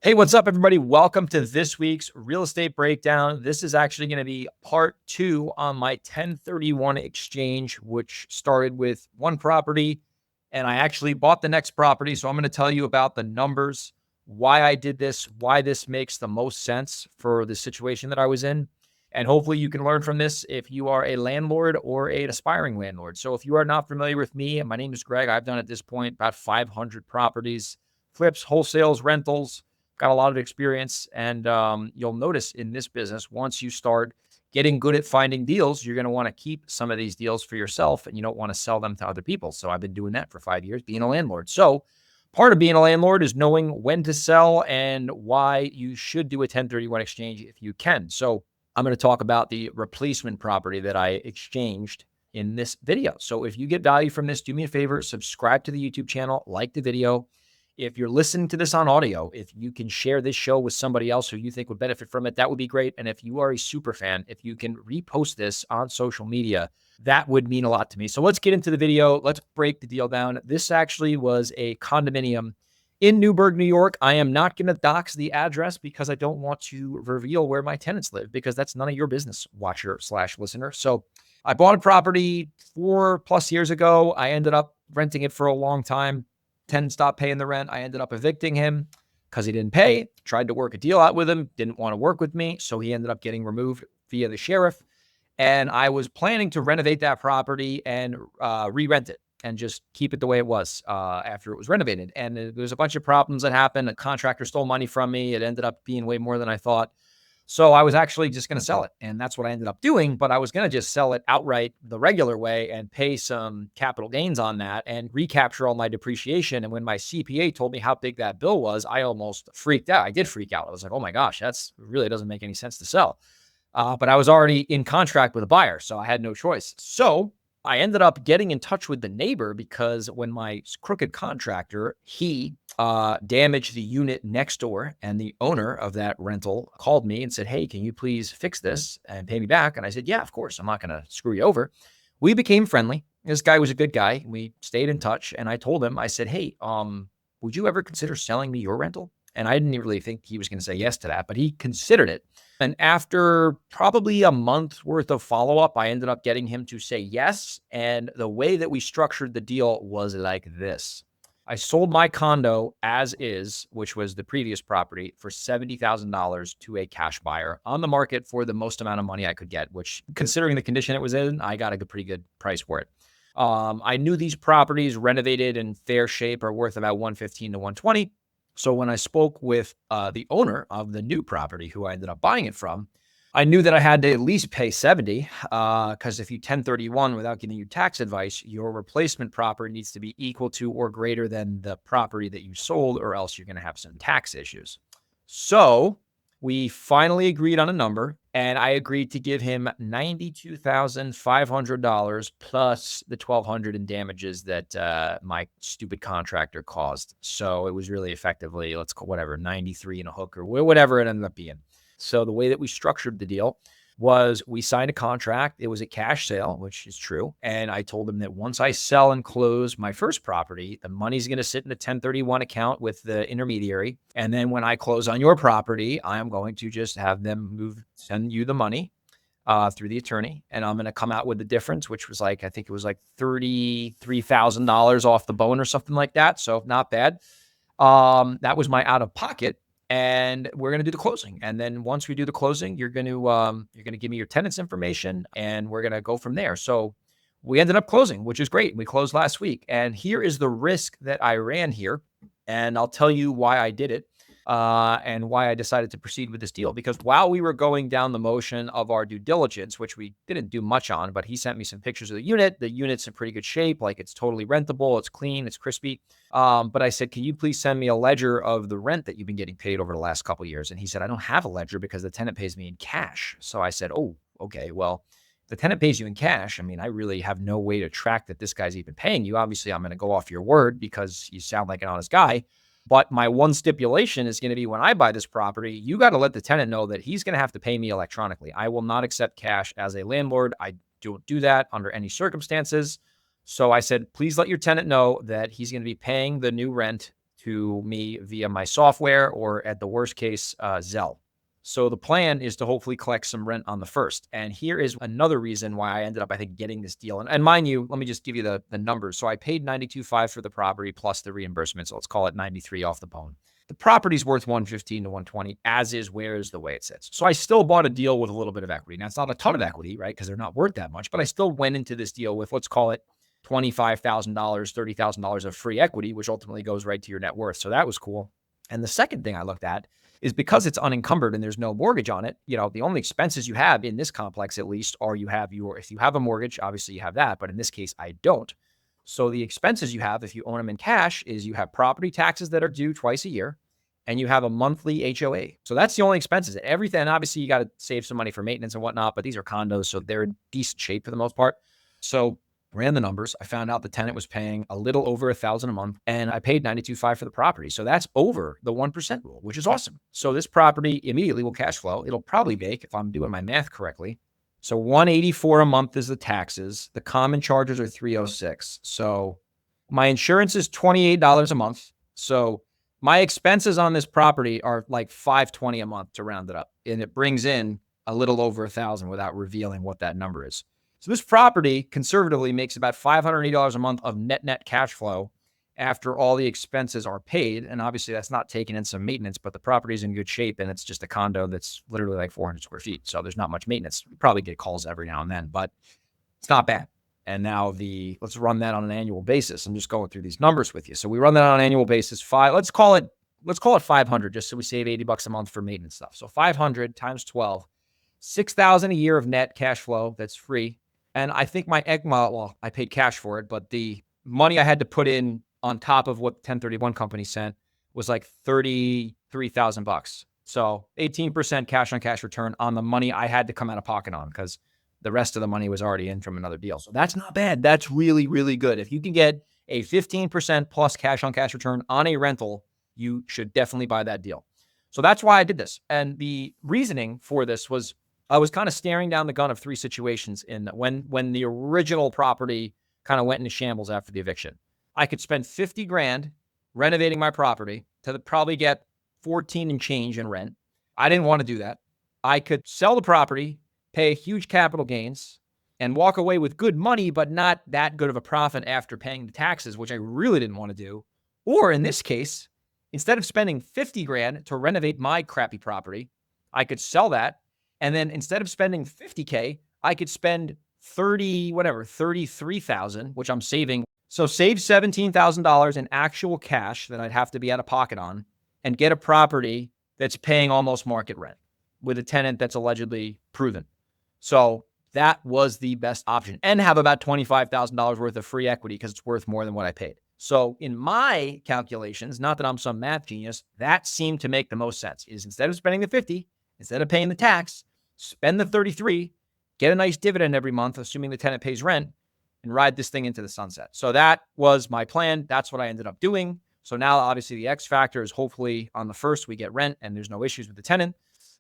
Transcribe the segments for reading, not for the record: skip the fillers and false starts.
Hey, what's up, everybody? Welcome to this week's real estate breakdown. This is actually going to be part two on my 1031 exchange, which started with one property and I actually bought the next property. So I'm going to tell you about the numbers, why I did this, why this makes the most sense for the situation that I was in. And hopefully you can learn from this if you are a landlord or an aspiring landlord. So if you are not familiar with me, my name is Greg. I've done at this point about 500 properties, flips, wholesales, rentals. Got a lot of experience, and you'll notice in this business, once you start getting good at finding deals, you're going to want to keep some of these deals for yourself, and you don't want to sell them to other people. So I've been doing that for 5 years, being a landlord. So part of being a landlord is knowing when to sell and why you should do a 1031 exchange if you can. So I'm going to talk about the replacement property that I exchanged in this video. So if you get value from this, do me a favor, subscribe to the YouTube channel, like the video. If you're listening to this on audio, if you can share this show with somebody else who you think would benefit from it, that would be great. And if you are a super fan, if you can repost this on social media, that would mean a lot to me. So let's get into the video. Let's break the deal down. This actually was a condominium in Newburgh, New York. I am not going to dox the address because I don't want to reveal where my tenants live because that's none of your business, watcher/listener. So I bought a property 4+ years ago. I ended up renting it for a long time. Tenant stopped paying the rent. I ended up evicting him because he didn't pay. Tried to work a deal out with him. Didn't want to work with me. So he ended up getting removed via the sheriff. And I was planning to renovate that property and re-rent it and just keep it the way it was after it was renovated. And there was a bunch of problems that happened. A contractor stole money from me. It ended up being way more than I thought. So I was actually just going to sell it. And that's what I ended up doing. But I was going to just sell it outright the regular way and pay some capital gains on that and recapture all my depreciation. And when my CPA told me how big that bill was, I almost freaked out. I did freak out. I was like, oh my gosh, that's really doesn't make any sense to sell. But I was already in contract with a buyer, so I had no choice. So I ended up getting in touch with the neighbor because when my crooked contractor, he damaged the unit next door, and the owner of that rental called me and said, hey, can you please fix this and pay me back? And I said, yeah, of course. I'm not going to screw you over. We became friendly. This guy was a good guy. We stayed in touch, and I told him, I said, hey, would you ever consider selling me your rental? And I didn't really think he was going to say yes to that, but he considered it. And after probably a month worth of follow-up, I ended up getting him to say yes. And the way that we structured the deal was like this. I sold my condo as is, which was the previous property, for $70,000 to a cash buyer on the market for the most amount of money I could get, which considering the condition it was in, I got a pretty good price for it. I knew these properties renovated in fair shape are worth about 115 to 120. So when I spoke with the owner of the new property who I ended up buying it from, I knew that I had to at least pay 70 because if you 1031 without giving you tax advice, your replacement property needs to be equal to or greater than the property that you sold, or else you're going to have some tax issues. So we finally agreed on a number, and I agreed to give him $92,500 plus the $1,200 in damages that my stupid contractor caused. So it was really effectively, let's call whatever, 93 and a hook or whatever it ended up being. So the way that we structured the deal was we signed a contract. It was a cash sale, which is true. And I told him that once I sell and close my first property, the money's going to sit in a 1031 account with the intermediary. And then when I close on your property, I am going to just have them send you the money through the attorney. And I'm going to come out with the difference, which was like, I think it was like $33,000 off the bone or something like that. So not bad. That was my out of pocket. And we're going to do the closing. And then once we do the closing, you're going to give me your tenant's information and we're going to go from there. So we ended up closing, which is great. We closed last week. And here is the risk that I ran here. And I'll tell you why I did it. And why I decided to proceed with this deal. Because while we were going down the motion of our due diligence, which we didn't do much on, but he sent me some pictures of the unit. The unit's in pretty good shape. Like it's totally rentable. It's clean. It's crispy. But I said, can you please send me a ledger of the rent that you've been getting paid over the last couple of years? And he said, I don't have a ledger because the tenant pays me in cash. So I said, oh, okay, well, the tenant pays you in cash. I mean, I really have no way to track that this guy's even paying you. Obviously, I'm going to go off your word because you sound like an honest guy. But my one stipulation is going to be when I buy this property, you got to let the tenant know that he's going to have to pay me electronically. I will not accept cash as a landlord. I don't do that under any circumstances. So I said, please let your tenant know that he's going to be paying the new rent to me via my software or at the worst case, Zelle. So the plan is to hopefully collect some rent on the first. And here is another reason why I ended up, I think, getting this deal. And mind you, let me just give you the numbers. So I paid $92.5 for the property plus the reimbursement. So let's call it 93 off the bone. The property's worth 115 to 120, as is, where is the way it sits. So I still bought a deal with a little bit of equity. Now it's not a ton of equity, right? Because they're not worth that much, but I still went into this deal with, let's call it $25,000, $30,000 of free equity, which ultimately goes right to your net worth. So that was cool. And the second thing I looked at is because it's unencumbered and there's no mortgage on it, the only expenses you have in this complex, at least, are if you have a mortgage, obviously you have that, but in this case, I don't. So the expenses you have, if you own them in cash, is you have property taxes that are due twice a year, and you have a monthly HOA. So that's the only expenses. Everything, obviously, you got to save some money for maintenance and whatnot, but these are condos, so they're in decent shape for the most part. So ran the numbers. I found out the tenant was paying a little over $1,000 a month, and I paid $92.5 for the property. So that's over the 1% rule, which is awesome. So this property immediately will cash flow. It'll probably make, if I'm doing my math correctly, so $184 a month is the taxes. The common charges are $306. So my insurance is $28 a month. So my expenses on this property are like $520 a month to round it up, and it brings in a little over $1,000 without revealing what that number is. So this property conservatively makes about $580 a month of net cash flow after all the expenses are paid. And obviously that's not taking in some maintenance, but the property is in good shape and it's just a condo that's literally like 400 square feet. So there's not much maintenance. You probably get calls every now and then, but it's not bad. And now let's run that on an annual basis. I'm just going through these numbers with you. So we run that on an annual basis. Let's call it 500, just so we save $80 a month for maintenance stuff. So 500 times 12, $6,000 a year of net cash flow. That's free. And I think I paid cash for it, but the money I had to put in on top of what the 1031 company sent was like $33,000. So 18% cash on cash return on the money I had to come out of pocket on, because the rest of the money was already in from another deal. So that's not bad. That's really, really good. If you can get a 15% plus cash on cash return on a rental, you should definitely buy that deal. So that's why I did this. And the reasoning for this was, I was kind of staring down the gun of three situations when the original property kind of went into shambles after the eviction. I could spend 50 grand renovating my property to probably get 14 and change in rent. I didn't want to do that. I could sell the property, pay huge capital gains, and walk away with good money, but not that good of a profit after paying the taxes, which I really didn't want to do. Or in this case, instead of spending 50 grand to renovate my crappy property, I could sell that. And then instead of spending $50K, I could spend $33,000, which I'm saving. So save $17,000 in actual cash that I'd have to be out of pocket on, and get a property that's paying almost market rent with a tenant that's allegedly proven. So that was the best option, and have about $25,000 worth of free equity because it's worth more than what I paid. So in my calculations, not that I'm some math genius, that seemed to make the most sense, is instead of spending the 50, instead of paying the tax, spend the 33, get a nice dividend every month, assuming the tenant pays rent, and ride this thing into the sunset. So that was my plan. That's what I ended up doing. So now, obviously, the X factor is hopefully on the first we get rent and there's no issues with the tenant.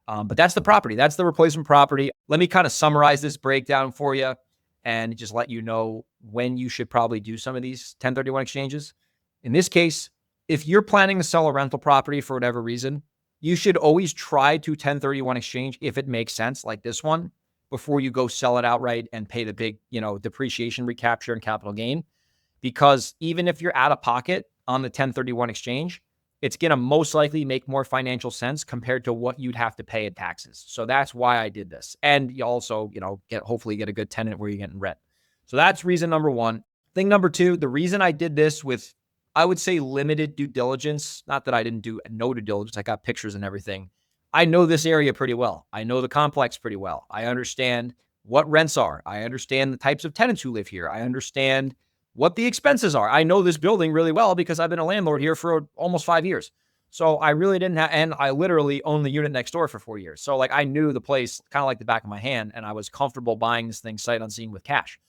But that's the property. That's the replacement property. Let me kind of summarize this breakdown for you and just let you know when you should probably do some of these 1031 exchanges. In this case, if you're planning to sell a rental property for whatever reason, you should always try to 1031 exchange if it makes sense, like this one, before you go sell it outright and pay the big, depreciation, recapture, and capital gain. Because even if you're out of pocket on the 1031 exchange, it's going to most likely make more financial sense compared to what you'd have to pay in taxes. So that's why I did this. And you also, hopefully get a good tenant where you're getting rent. So that's reason number one. Thing number two, the reason I did this with, I would say, limited due diligence, not that I didn't do no due diligence, I got pictures and everything. I know this area pretty well. I know the complex pretty well. I understand what rents are. I understand the types of tenants who live here. I understand what the expenses are. I know this building really well because I've been a landlord here for almost 5 years. So I really didn't have, and I literally owned the unit next door for 4 years. So I knew the place kind of like the back of my hand, and I was comfortable buying this thing sight unseen with cash.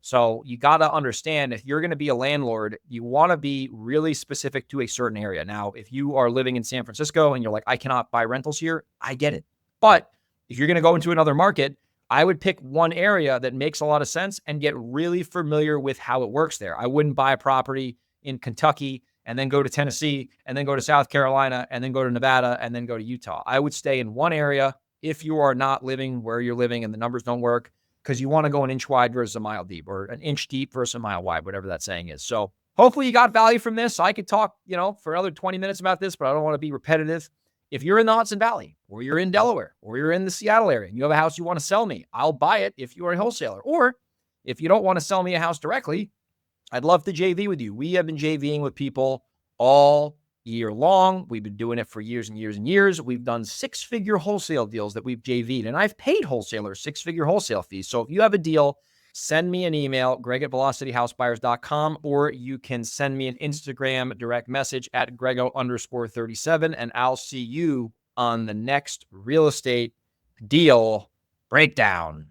So you got to understand, if you're going to be a landlord, you want to be really specific to a certain area. Now, if you are living in San Francisco and you're like, I cannot buy rentals here, I get it. But if you're going to go into another market, I would pick one area that makes a lot of sense and get really familiar with how it works there. I wouldn't buy a property in Kentucky and then go to Tennessee, and then go to South Carolina, and then go to Nevada, and then go to Utah. I would stay in one area if you are not living where you're living and the numbers don't work, because you want to go an inch wide versus a mile deep, or an inch deep versus a mile wide, whatever that saying is. So hopefully you got value from this. I could talk, for another 20 minutes about this, but I don't want to be repetitive. If you're in the Hudson Valley, or you're in Delaware, or you're in the Seattle area, and you have a house you want to sell me, I'll buy it if you are a wholesaler. Or if you don't want to sell me a house directly, I'd love to JV with you. We have been JVing with people all year long. We've been doing it for years and years and years. We've done six-figure wholesale deals that we've JV'd, and I've paid wholesalers six-figure wholesale fees. So if you have a deal, send me an email, greg@velocityhousebuyers.com, or you can send me an Instagram direct message at grego_37, and I'll see you on the next real estate deal breakdown.